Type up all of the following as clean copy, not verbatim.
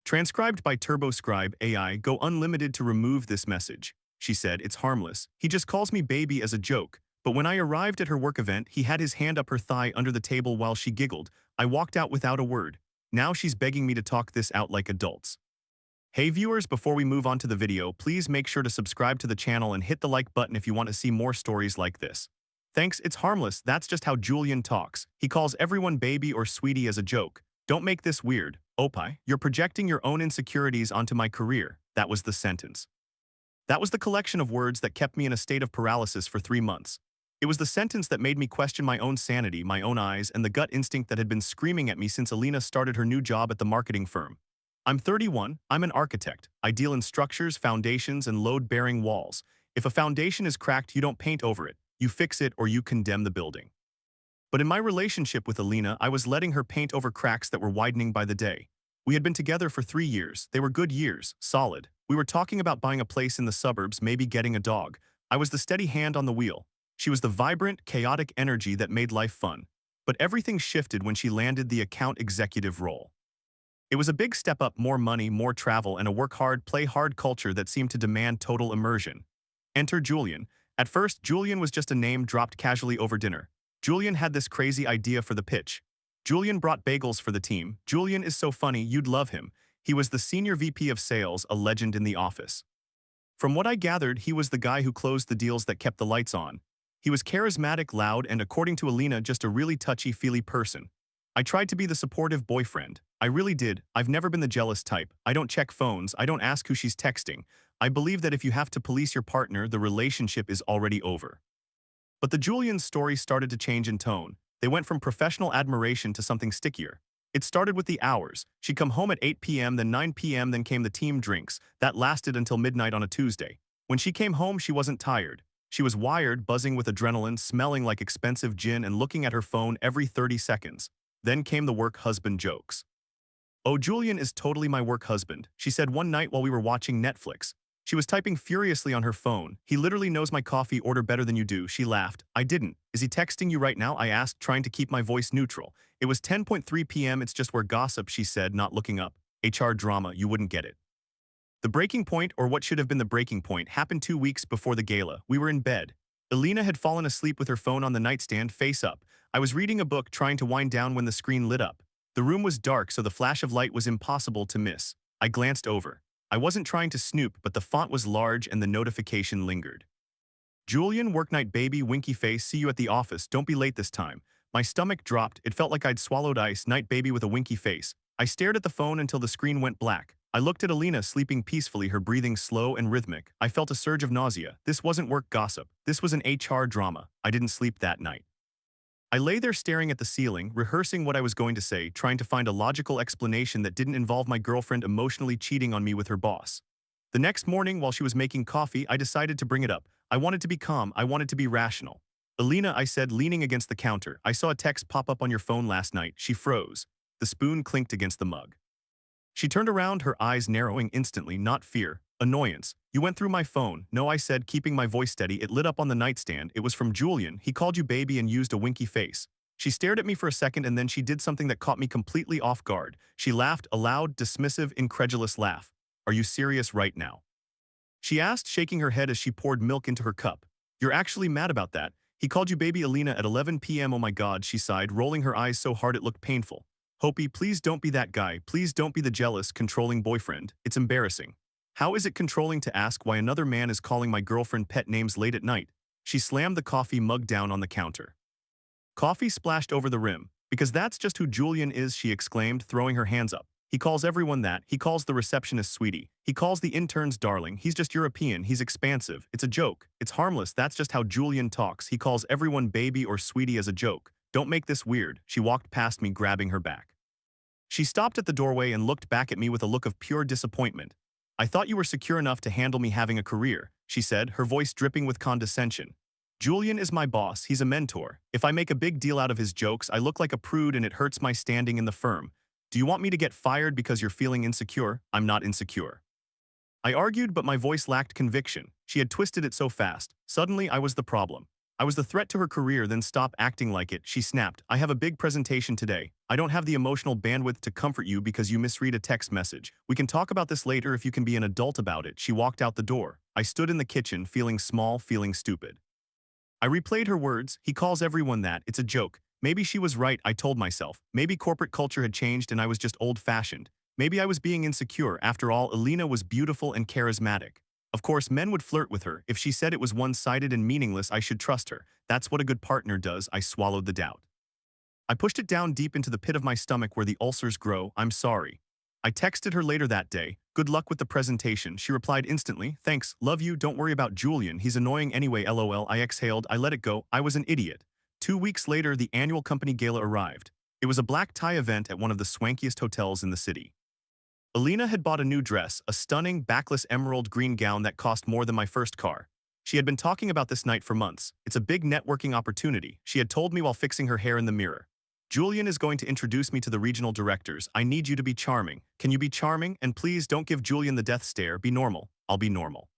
Transcribed by TurboScribe AI, go unlimited to remove this message. She said, it's harmless. He just calls me baby as a joke. But when I arrived at her work event, he had his hand up her thigh under the table while she giggled. I walked out without a word. Now she's begging me to talk this out like adults. Hey viewers, before we move on to the video, please make sure to subscribe to the channel and hit the like button if you want to see more stories like this. Thanks, it's harmless. That's just how Julian talks. He calls everyone baby or sweetie as a joke. Don't make this weird. Opie, you're projecting your own insecurities onto my career. That was the sentence. That was the collection of words that kept me in a state of paralysis for 3 months. It was the sentence that made me question my own sanity, my own eyes, and the gut instinct that had been screaming at me since Alina started her new job at the marketing firm. I'm 31, I'm an architect. I deal in structures, foundations, and load-bearing walls. If a foundation is cracked, you don't paint over it. You fix it or you condemn the building. But in my relationship with Alina, I was letting her paint over cracks that were widening by the day. We had been together for 3 years. They were good years, solid. We were talking about buying a place in the suburbs, maybe getting a dog. I was the steady hand on the wheel. She was the vibrant, chaotic energy that made life fun. But everything shifted when she landed the account executive role. It was a big step up, more money, more travel, and a work hard, play hard culture that seemed to demand total immersion. Enter Julian. At first, Julian was just a name dropped casually over dinner. Julian had this crazy idea for the pitch. Julian brought bagels for the team. Julian is so funny, you'd love him. He was the senior VP of sales, a legend in the office. From what I gathered, he was the guy who closed the deals that kept the lights on. He was charismatic, loud, and according to Alina, just a really touchy-feely person. I tried to be the supportive boyfriend. I really did. I've never been the jealous type. I don't check phones. I don't ask who she's texting. I believe that if you have to police your partner, the relationship is already over. But the Julian story started to change in tone. They went from professional admiration to something stickier. It started with the hours. She'd come home at 8 p.m., then 9 p.m., then came the team drinks. That lasted until midnight on a Tuesday. When she came home, she wasn't tired. She was wired, buzzing with adrenaline, smelling like expensive gin, and looking at her phone every 30 seconds. Then came the work husband jokes. Oh, Julian is totally my work husband, she said one night while we were watching Netflix. She was typing furiously on her phone. He literally knows my coffee order better than you do, she laughed. I didn't. Is he texting you right now? I asked, trying to keep my voice neutral. It was 10:03 p.m. It's just where gossip, she said, not looking up. HR drama, you wouldn't get it. The breaking point, or what should have been the breaking point, happened 2 weeks before the gala. We were in bed. Alina had fallen asleep with her phone on the nightstand, face up. I was reading a book, trying to wind down when the screen lit up. The room was dark, so the flash of light was impossible to miss. I glanced over. I wasn't trying to snoop, but the font was large and the notification lingered. Julian, work night baby, winky face, see you at the office, don't be late this time. My stomach dropped, it felt like I'd swallowed ice, night baby with a winky face. I stared at the phone until the screen went black. I looked at Alina sleeping peacefully, her breathing slow and rhythmic. I felt a surge of nausea. This wasn't work gossip. This was an HR drama. I didn't sleep that night. I lay there staring at the ceiling, rehearsing what I was going to say, trying to find a logical explanation that didn't involve my girlfriend emotionally cheating on me with her boss. The next morning, while she was making coffee, I decided to bring it up. I wanted to be calm. I wanted to be rational. Alina, I said, leaning against the counter, I saw a text pop up on your phone last night. She froze. The spoon clinked against the mug. She turned around, her eyes narrowing instantly, not fear, annoyance. You went through my phone. No, I said, keeping my voice steady. It lit up on the nightstand. It was from Julian. He called you baby and used a winky face. She stared at me for a second and then she did something that caught me completely off guard. She laughed, a loud, dismissive, incredulous laugh. Are you serious right now? She asked, shaking her head as she poured milk into her cup. You're actually mad about that? He called you baby, Alina, at 11 p.m. Oh my God, she sighed, rolling her eyes so hard it looked painful. Hopi, please don't be that guy. Please don't be the jealous, controlling boyfriend. It's embarrassing. How is it controlling to ask why another man is calling my girlfriend pet names late at night? She slammed the coffee mug down on the counter. Coffee splashed over the rim. Because that's just who Julian is, she exclaimed, throwing her hands up. He calls everyone that. He calls the receptionist sweetie. He calls the interns darling. He's just European. He's expansive. It's a joke. It's harmless. That's just how Julian talks. He calls everyone baby or sweetie as a joke. Don't make this weird. She walked past me, grabbing her back. She stopped at the doorway and looked back at me with a look of pure disappointment. I thought you were secure enough to handle me having a career, she said, her voice dripping with condescension. Julian is my boss. He's a mentor. If I make a big deal out of his jokes, I look like a prude and it hurts my standing in the firm. Do you want me to get fired because you're feeling insecure? I'm not insecure. I argued, but my voice lacked conviction. She had twisted it so fast. Suddenly, I was the problem. I was the threat to her career, then stop acting like it, she snapped. I have a big presentation today. I don't have the emotional bandwidth to comfort you because you misread a text message. We can talk about this later if you can be an adult about it. She walked out the door. I stood in the kitchen, feeling small, feeling stupid. I replayed her words. He calls everyone that. It's a joke. Maybe she was right, I told myself. Maybe corporate culture had changed and I was just old-fashioned. Maybe I was being insecure. After all, Alina was beautiful and charismatic. Of course, men would flirt with her. If she said it was one-sided and meaningless, I should trust her. That's what a good partner does. I swallowed the doubt. I pushed it down deep into the pit of my stomach where the ulcers grow. I'm sorry. I texted her later that day. Good luck with the presentation. She replied instantly. Thanks. Love you. Don't worry about Julian. He's annoying anyway. LOL. I exhaled. I let it go. I was an idiot. 2 weeks later, the annual company gala arrived. It was a black tie event at one of the swankiest hotels in the city. Alina had bought a new dress, a stunning, backless emerald green gown that cost more than my first car. She had been talking about this night for months. It's a big networking opportunity, she had told me while fixing her hair in the mirror. Julian is going to introduce me to the regional directors. I need you to be charming. Can you be charming? And please don't give Julian the death stare. Be normal. I'll be normal.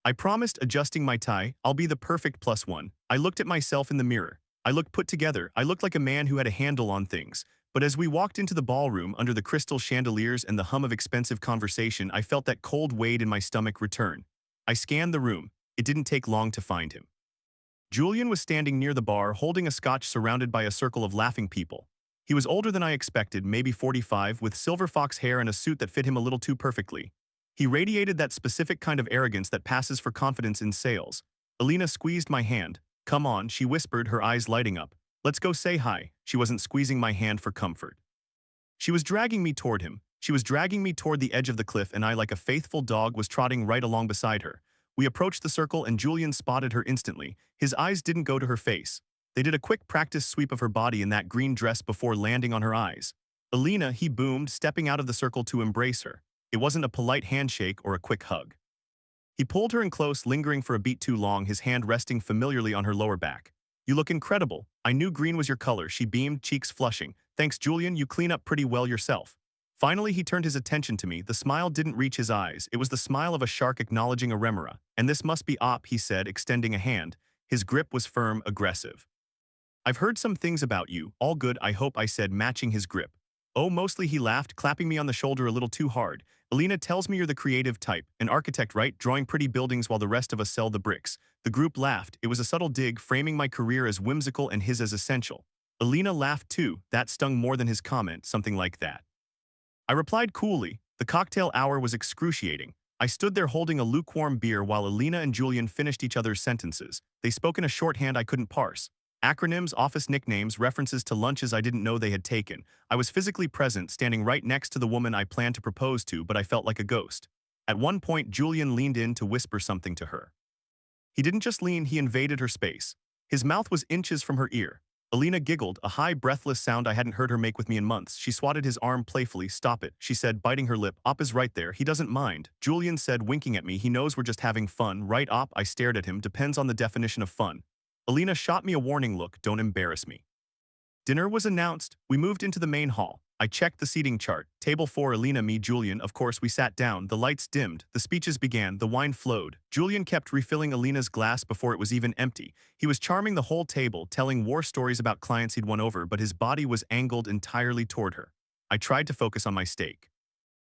I promised, adjusting my tie. I'll be the perfect +1. I looked at myself in the mirror. I looked put together. I looked like a man who had a handle on things. But as we walked into the ballroom under the crystal chandeliers and the hum of expensive conversation, I felt that cold weight in my stomach return. I scanned the room. It didn't take long to find him. Julian was standing near the bar, holding a scotch surrounded by a circle of laughing people. He was older than I expected, maybe 45, with silver fox hair and a suit that fit him a little too perfectly. He radiated that specific kind of arrogance that passes for confidence in sales. Alina squeezed my hand. Come on, she whispered, her eyes lighting up. Let's go say hi. She wasn't squeezing my hand for comfort. She was dragging me toward him. She was dragging me toward the edge of the cliff, and I, like a faithful dog, was trotting right along beside her. We approached the circle and Julian spotted her instantly. His eyes didn't go to her face. They did a quick practice sweep of her body in that green dress before landing on her eyes. Alina, he boomed, stepping out of the circle to embrace her. It wasn't a polite handshake or a quick hug. He pulled her in close, lingering for a beat too long, his hand resting familiarly on her lower back. You look incredible. I knew green was your color, she beamed, cheeks flushing. Thanks, Julian, you clean up pretty well yourself. Finally, he turned his attention to me. The smile didn't reach his eyes. It was the smile of a shark acknowledging a remora. And this must be Op, he said, extending a hand. His grip was firm, aggressive. I've heard some things about you. All good, I hope, I said, matching his grip. Oh, mostly, he laughed, clapping me on the shoulder a little too hard. Alina tells me you're the creative type. An architect, right? Drawing pretty buildings while the rest of us sell the bricks. The group laughed. It was a subtle dig, framing my career as whimsical and his as essential. Alina laughed too. That stung more than his comment, something like that. I replied coolly. The cocktail hour was excruciating. I stood there holding a lukewarm beer while Alina and Julian finished each other's sentences. They spoke in a shorthand I couldn't parse. Acronyms, office nicknames, references to lunches I didn't know they had taken. I was physically present, standing right next to the woman I planned to propose to, but I felt like a ghost. At one point, Julian leaned in to whisper something to her. He didn't just lean, he invaded her space. His mouth was inches from her ear. Alina giggled, a high, breathless sound I hadn't heard her make with me in months. She swatted his arm playfully. Stop it, she said, biting her lip. Op is right there. He doesn't mind. Julian said, winking at me. He knows we're just having fun, right, Op? I stared at him. Depends on the definition of fun. Alina shot me a warning look. Don't embarrass me. Dinner was announced. We moved into the main hall. I checked the seating chart. Table 4, Alina, me, Julian. Of course, we sat down. The lights dimmed. The speeches began. The wine flowed. Julian kept refilling Alina's glass before it was even empty. He was charming the whole table, telling war stories about clients he'd won over, but his body was angled entirely toward her. I tried to focus on my steak.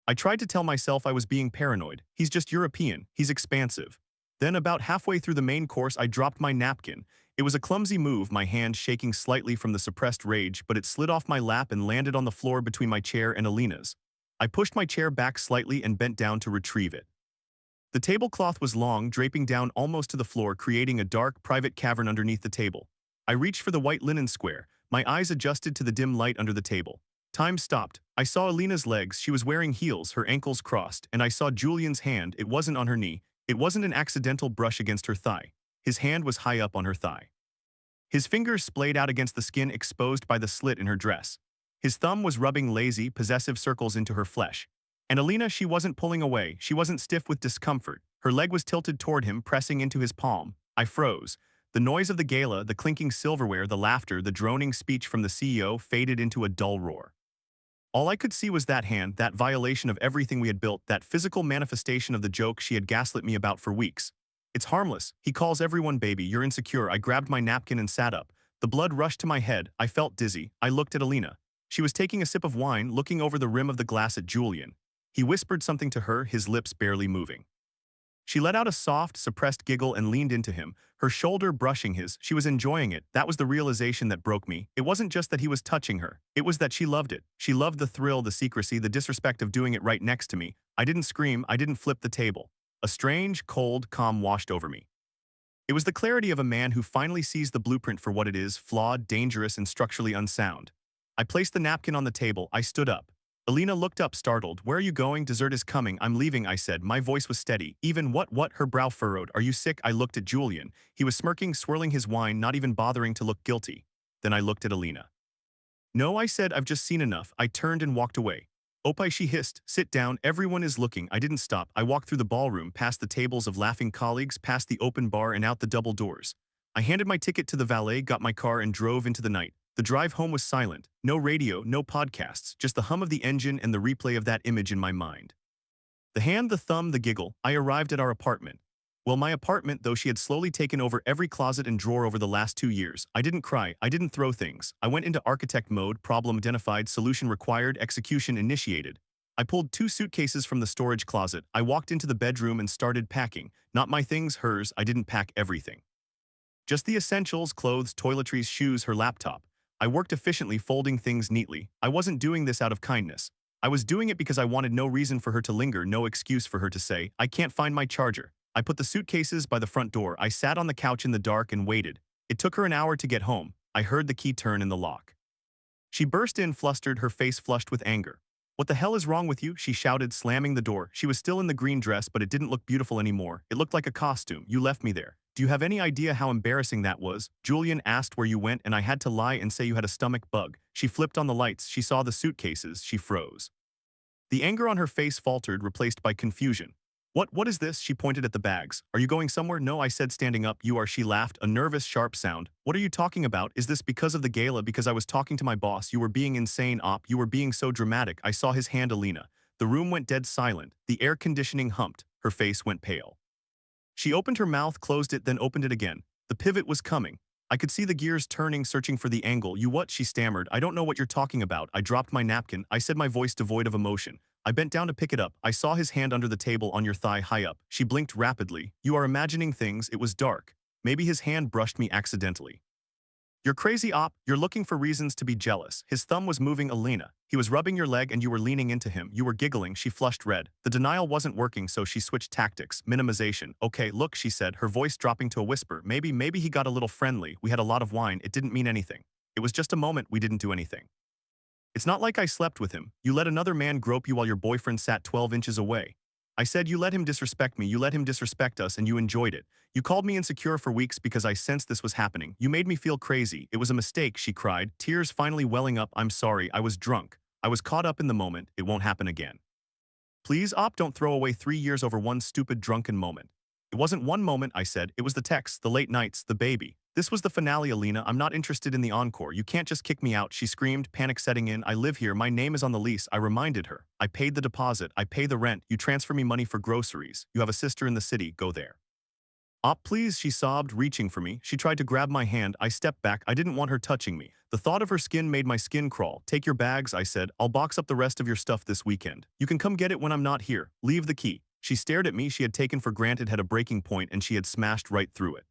I tried to tell myself I was being paranoid. He's just European. He's expansive. Then, about halfway through the main course, I dropped my napkin. It was a clumsy move, my hand shaking slightly from the suppressed rage, but it slid off my lap and landed on the floor between my chair and Alina's. I pushed my chair back slightly and bent down to retrieve it. The tablecloth was long, draping down almost to the floor, creating a dark, private cavern underneath the table. I reached for the white linen square, my eyes adjusted to the dim light under the table. Time stopped. I saw Alina's legs. She was wearing heels, her ankles crossed, and I saw Julian's hand. It wasn't on her knee. It wasn't an accidental brush against her thigh. His hand was high up on her thigh. His fingers splayed out against the skin exposed by the slit in her dress. His thumb was rubbing lazy, possessive circles into her flesh. And Alina, she wasn't pulling away. She wasn't stiff with discomfort. Her leg was tilted toward him, pressing into his palm. I froze. The noise of the gala, the clinking silverware, the laughter, the droning speech from the CEO faded into a dull roar. All I could see was that hand, that violation of everything we had built, that physical manifestation of the joke she had gaslit me about for weeks. It's harmless. He calls everyone baby. You're insecure. I grabbed my napkin and sat up. The blood rushed to my head. I felt dizzy. I looked at Alina. She was taking a sip of wine, looking over the rim of the glass at Julian. He whispered something to her, his lips barely moving. She let out a soft, suppressed giggle and leaned into him, her shoulder brushing his. She was enjoying it. That was the realization that broke me. It wasn't just that he was touching her. It was that she loved it. She loved the thrill, the secrecy, the disrespect of doing it right next to me. I didn't scream. I didn't flip the table. A strange, cold calm washed over me. It was the clarity of a man who finally sees the blueprint for what it is, flawed, dangerous, and structurally unsound. I placed the napkin on the table. I stood up. Alina looked up, startled. Where are you going? Dessert is coming. I'm leaving, I said. My voice was steady. Even what? Her brow furrowed. Are you sick? I looked at Julian. He was smirking, swirling his wine, not even bothering to look guilty. Then I looked at Alina. No, I said, I've just seen enough. I turned and walked away. Opie, she hissed. Sit down. Everyone is looking. I didn't stop. I walked through the ballroom, past the tables of laughing colleagues, past the open bar and out the double doors. I handed my ticket to the valet, got my car and drove into the night. The drive home was silent. No radio, no podcasts, just the hum of the engine and the replay of that image in my mind. The hand, the thumb, the giggle. I arrived at our apartment. Well, my apartment, though she had slowly taken over every closet and drawer over the last 2 years. I didn't cry. I didn't throw things. I went into architect mode, problem identified, solution required, execution initiated. I pulled 2 suitcases from the storage closet. I walked into the bedroom and started packing. Not my things, hers. I didn't pack everything. Just the essentials, clothes, toiletries, shoes, her laptop. I worked efficiently, folding things neatly. I wasn't doing this out of kindness. I was doing it because I wanted no reason for her to linger, no excuse for her to say, I can't find my charger. I put the suitcases by the front door. I sat on the couch in the dark and waited. It took her an hour to get home. I heard the key turn in the lock. She burst in, flustered, her face flushed with anger. What the hell is wrong with you? She shouted, slamming the door. She was still in the green dress, but it didn't look beautiful anymore. It looked like a costume. You left me there. Do you have any idea how embarrassing that was? Julian asked where you went, and I had to lie and say you had a stomach bug. She flipped on the lights. She saw the suitcases. She froze. The anger on her face faltered, replaced by confusion. What is this? She pointed at the bags. Are you going somewhere? No, I said, standing up. You are. She laughed, a nervous, sharp sound. What are you talking about? Is this because of the gala? Because I was talking to my boss. You were being insane, Op. You were being so dramatic. I saw his hand, Alina. The room went dead silent. The air conditioning humped. Her face went pale. She opened her mouth, closed it, then opened it again. The pivot was coming. I could see the gears turning, searching for the angle. You what? She stammered. I don't know what you're talking about. I dropped my napkin. I said, my voice devoid of emotion. I bent down to pick it up. I saw his hand under the table on your thigh, high up. She blinked rapidly. You are imagining things. It was dark. Maybe his hand brushed me accidentally. You're crazy, Op. You're looking for reasons to be jealous. His thumb was moving, Alina. He was rubbing your leg and you were leaning into him. You were giggling. She flushed red. The denial wasn't working, so she switched tactics. Minimization. Okay, look, she said, her voice dropping to a whisper. Maybe he got a little friendly. We had a lot of wine. It didn't mean anything. It was just a moment. We didn't do anything. It's not like I slept with him. You let another man grope you while your boyfriend sat 12 inches away. I said you let him disrespect me. You let him disrespect us and you enjoyed it. You called me insecure for weeks because I sensed this was happening. You made me feel crazy. It was a mistake, she cried, tears finally welling up. I'm sorry. I was drunk. I was caught up in the moment. It won't happen again. Please, Op, don't throw away 3 years over one stupid drunken moment. It wasn't one moment, I said. It was the texts, the late nights, the baby. This was the finale, Alina. I'm not interested in the encore. You can't just kick me out, she screamed, panic setting in. I live here. My name is on the lease. I reminded her. I paid the deposit. I pay the rent. You transfer me money for groceries. You have a sister in the city. Go there. Op, please, she sobbed, reaching for me. She tried to grab my hand. I stepped back. I didn't want her touching me. The thought of her skin made my skin crawl. Take your bags, I said. I'll box up the rest of your stuff this weekend. You can come get it when I'm not here. Leave the key. She stared at me. She had taken for granted had a breaking point and she had smashed right through it.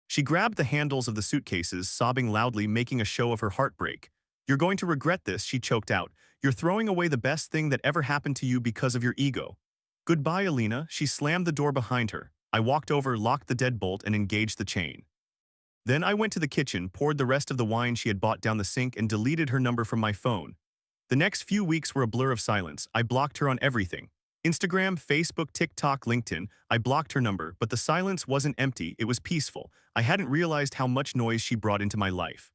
She grabbed the handles of the suitcases, sobbing loudly, making a show of her heartbreak. You're going to regret this, she choked out. You're throwing away the best thing that ever happened to you because of your ego. Goodbye, Alina. She slammed the door behind her. I walked over, locked the deadbolt, and engaged the chain. Then I went to the kitchen, poured the rest of the wine she had bought down the sink, and deleted her number from my phone. The next few weeks were a blur of silence. I blocked her on everything. Instagram, Facebook, TikTok, LinkedIn. I blocked her number, but the silence wasn't empty, it was peaceful. I hadn't realized how much noise she brought into my life.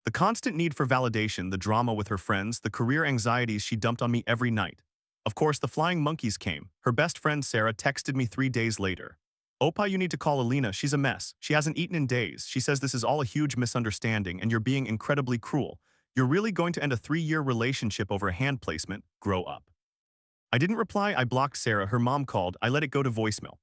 The constant need for validation, the drama with her friends, the career anxieties she dumped on me every night. Of course, the flying monkeys came. Her best friend Sarah texted me 3 days later. Opa, you need to call Alina. She's a mess. She hasn't eaten in days. She says this is all a huge misunderstanding and you're being incredibly cruel. You're really going to end a 3-year relationship over a hand placement? Grow up. I didn't reply. I blocked Sarah. Her mom called. I let it go to voicemail.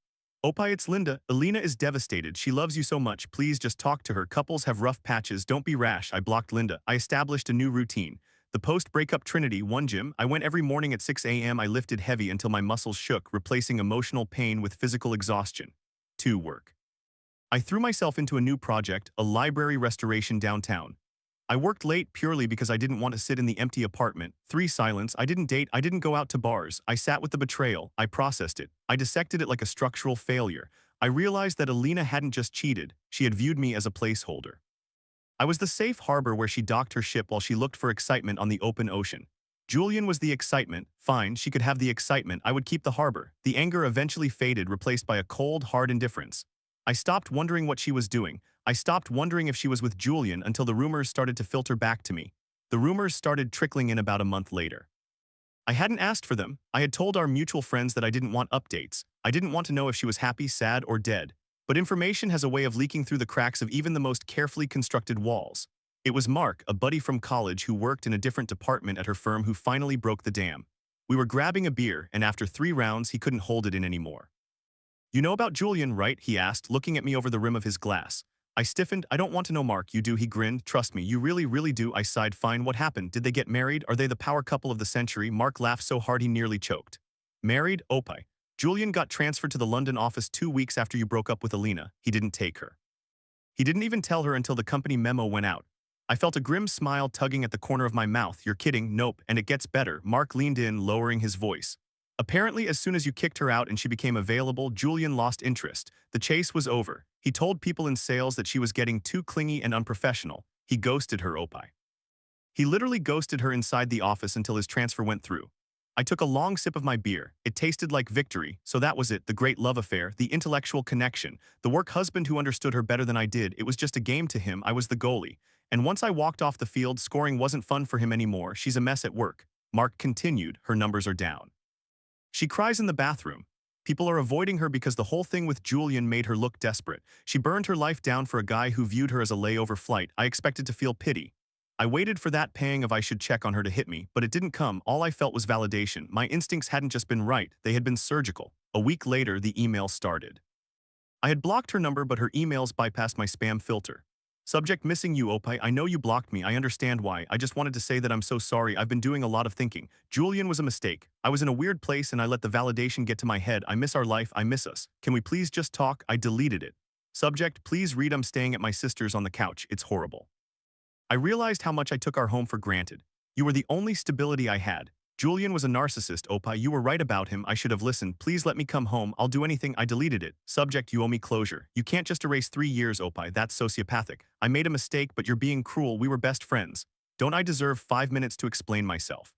Opie, it's Linda. Alina is devastated. She loves you so much. Please just talk to her. Couples have rough patches. Don't be rash. I blocked Linda. I established a new routine. The post-breakup trinity. 1. Gym. I went every morning at 6 a.m. I lifted heavy until my muscles shook, replacing emotional pain with physical exhaustion. 2. Work. I threw myself into a new project, a library restoration downtown. I worked late purely because I didn't want to sit in the empty apartment. 3. Silence. I didn't date. I didn't go out to bars. I sat with the betrayal. I processed it. I dissected it like a structural failure. I realized that Alina hadn't just cheated. She had viewed me as a placeholder. I was the safe harbor where she docked her ship while she looked for excitement on the open ocean. Julian was the excitement. Fine, she could have the excitement. I would keep the harbor. The anger eventually faded, replaced by a cold, hard indifference. I stopped wondering what she was doing. I stopped wondering if she was with Julian until the rumors started to filter back to me. The rumors started trickling in about a month later. I hadn't asked for them. I had told our mutual friends that I didn't want updates. I didn't want to know if she was happy, sad, or dead. But information has a way of leaking through the cracks of even the most carefully constructed walls. It was Mark, a buddy from college who worked in a different department at her firm, who finally broke the dam. We were grabbing a beer, and after 3 rounds, he couldn't hold it in anymore. "You know about Julian, right?" he asked, looking at me over the rim of his glass. I stiffened. "I don't want to know, Mark." "You do," he grinned. "Trust me, you really, really do." I sighed. "Fine, what happened? Did they get married? Are they the power couple of the century?" Mark laughed so hard he nearly choked. "Married? Opie. Julian got transferred to the London office 2 weeks after you broke up with Alina. He didn't take her. He didn't even tell her until the company memo went out." I felt a grim smile tugging at the corner of my mouth. "You're kidding." "Nope, and it gets better." Mark leaned in, lowering his voice. "Apparently, as soon as you kicked her out and she became available, Julian lost interest. The chase was over. He told people in sales that she was getting too clingy and unprofessional. He ghosted her, Opie. He literally ghosted her inside the office until his transfer went through." I took a long sip of my beer. It tasted like victory. So that was it, the great love affair, the intellectual connection, the work husband who understood her better than I did. It was just a game to him. I was the goalie. And once I walked off the field, scoring wasn't fun for him anymore. "She's a mess at work." Mark continued. "Her numbers are down. She cries in the bathroom. People are avoiding her because the whole thing with Julian made her look desperate. She burned her life down for a guy who viewed her as a layover flight. I expected to feel pity. I waited for that pang of I should check on her to hit me, but it didn't come. All I felt was validation. My instincts hadn't just been right, they had been surgical. A week later, the email started. I had blocked her number, but her emails bypassed my spam filter. "Subject: missing you, Opie. I know you blocked me. I understand why. I just wanted to say that I'm so sorry. I've been doing a lot of thinking. Julian was a mistake. I was in a weird place and I let the validation get to my head. I miss our life. I miss us. Can we please just talk?" I deleted it. Subject: please read. I'm staying at my sister's on the couch. It's horrible. I realized how much I took our home for granted. You were the only stability I had. Julian was a narcissist, Opie. You were right about him. I should have listened. Please let me come home. I'll do anything. I deleted it. Subject: you owe me closure. You can't just erase 3 years, Opie. That's sociopathic. I made a mistake, but you're being cruel. We were best friends. Don't I deserve 5 minutes to explain myself?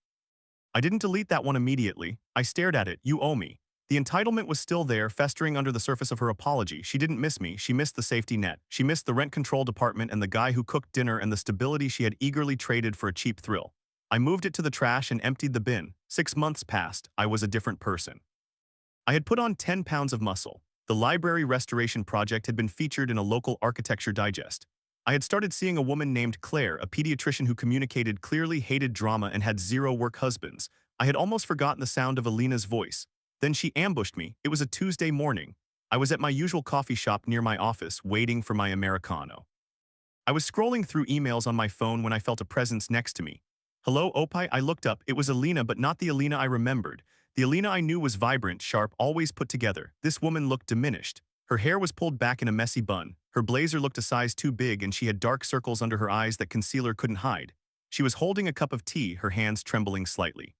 I didn't delete that one immediately. I stared at it. You owe me. The entitlement was still there, festering under the surface of her apology. She didn't miss me. She missed the safety net. She missed the rent control department and the guy who cooked dinner and the stability she had eagerly traded for a cheap thrill. I moved it to the trash and emptied the bin. 6 months passed. I was a different person. I had put on 10 pounds of muscle. The library restoration project had been featured in a local architecture digest. I had started seeing a woman named Claire, a pediatrician who communicated clearly, hated drama, and had 0 work husbands. I had almost forgotten the sound of Alina's voice. Then she ambushed me. It was a Tuesday morning. I was at my usual coffee shop near my office, waiting for my Americano. I was scrolling through emails on my phone when I felt a presence next to me. "Hello, Opie." I looked up. It was Alina, but not the Alina I remembered. The Alina I knew was vibrant, sharp, always put together. This woman looked diminished. Her hair was pulled back in a messy bun. Her blazer looked a size too big, and she had dark circles under her eyes that concealer couldn't hide. She was holding a cup of tea, her hands trembling slightly.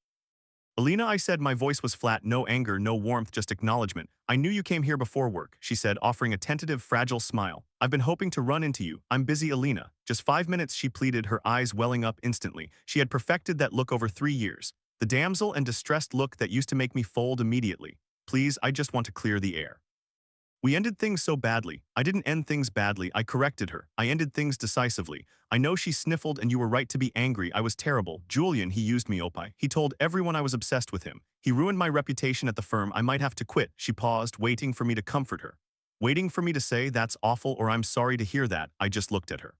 "Alina," I said. My voice was flat, no anger, no warmth, just acknowledgement. "I knew you came here before work," she said, offering a tentative, fragile smile. "I've been hoping to run into you. I'm busy, Alina." "Just 5 minutes," she pleaded, her eyes welling up instantly. She had perfected that look over 3 years. The damsel and distressed look that used to make me fold immediately. "Please, I just want to clear the air. We ended things so badly." "I didn't end things badly," I corrected her. "I ended things decisively." "I know," she sniffled, "and you were right to be angry. I was terrible. Julian, he used me, Opie. He told everyone I was obsessed with him. He ruined my reputation at the firm. I might have to quit." She paused, waiting for me to comfort her. Waiting for me to say, "That's awful," or "I'm sorry to hear that." I just looked at her.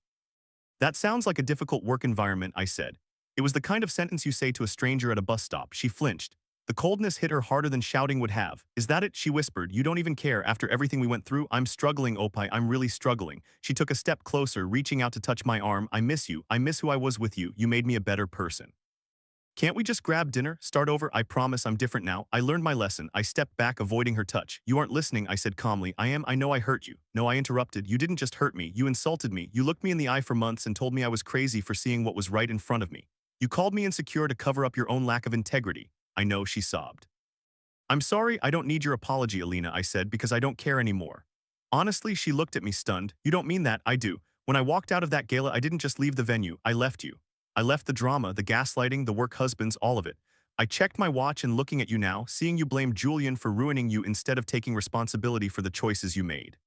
"That sounds like a difficult work environment," I said. It was the kind of sentence you say to a stranger at a bus stop. She flinched. The coldness hit her harder than shouting would have. Is that it? She whispered. You don't even care after everything we went through? I'm struggling, Opie. I'm really struggling. She took a step closer, reaching out to touch my arm. I miss you. I miss who I was with you. You made me a better person. Can't we just grab dinner? Start over? I promise I'm different now. I learned my lesson. I stepped back, avoiding her touch. You aren't listening, I said calmly. I am. I know I hurt you. No, I interrupted. You didn't just hurt me. You insulted me. You looked me in the eye for months and told me I was crazy for seeing what was right in front of me. You called me insecure to cover up your own lack of integrity. I know, she sobbed. I'm sorry, I don't need your apology, Alina, I said, because I don't care anymore. Honestly, she looked at me stunned. You don't mean that? I do. When I walked out of that gala, I didn't just leave the venue. I left you. I left the drama, the gaslighting, the work husbands, all of it. I checked my watch and looking at you now, seeing you blame Julian for ruining you instead of taking responsibility for the choices you made.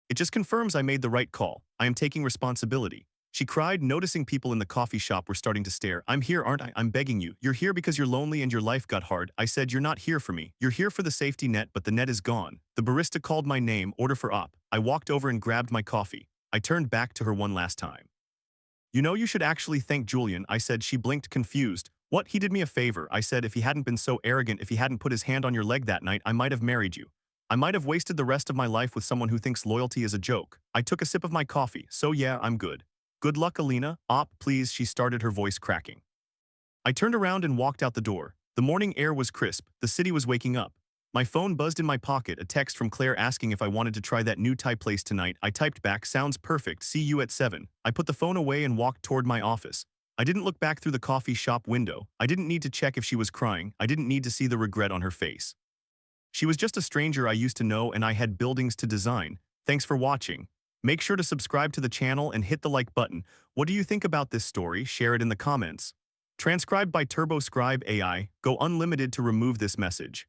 It just confirms I made the right call. I am taking responsibility. She cried, noticing people in the coffee shop were starting to stare. I'm here, aren't I? I'm begging you. You're here because you're lonely and your life got hard. I said you're not here for me. You're here for the safety net, but the net is gone. The barista called my name, order for op. I walked over and grabbed my coffee. I turned back to her one last time. You know, you should actually thank Julian, I said. She blinked, confused. What? He did me a favor, I said. If he hadn't been so arrogant, if he hadn't put his hand on your leg that night, I might have married you. I might have wasted the rest of my life with someone who thinks loyalty is a joke. I took a sip of my coffee. So yeah, I'm good. Good luck, Alina. Op, please, she started, her voice cracking. I turned around and walked out the door. The morning air was crisp. The city was waking up. My phone buzzed in my pocket, a text from Claire asking if I wanted to try that new Thai place tonight. I typed back, sounds perfect, see you at 7. I put the phone away and walked toward my office. I didn't look back through the coffee shop window. I didn't need to check if she was crying. I didn't need to see the regret on her face. She was just a stranger I used to know, and I had buildings to design. Thanks for watching. Make sure to subscribe to the channel and hit the like button. What do you think about this story? Share it in the comments. Transcribed by TurboScribe AI. Go unlimited to remove this message.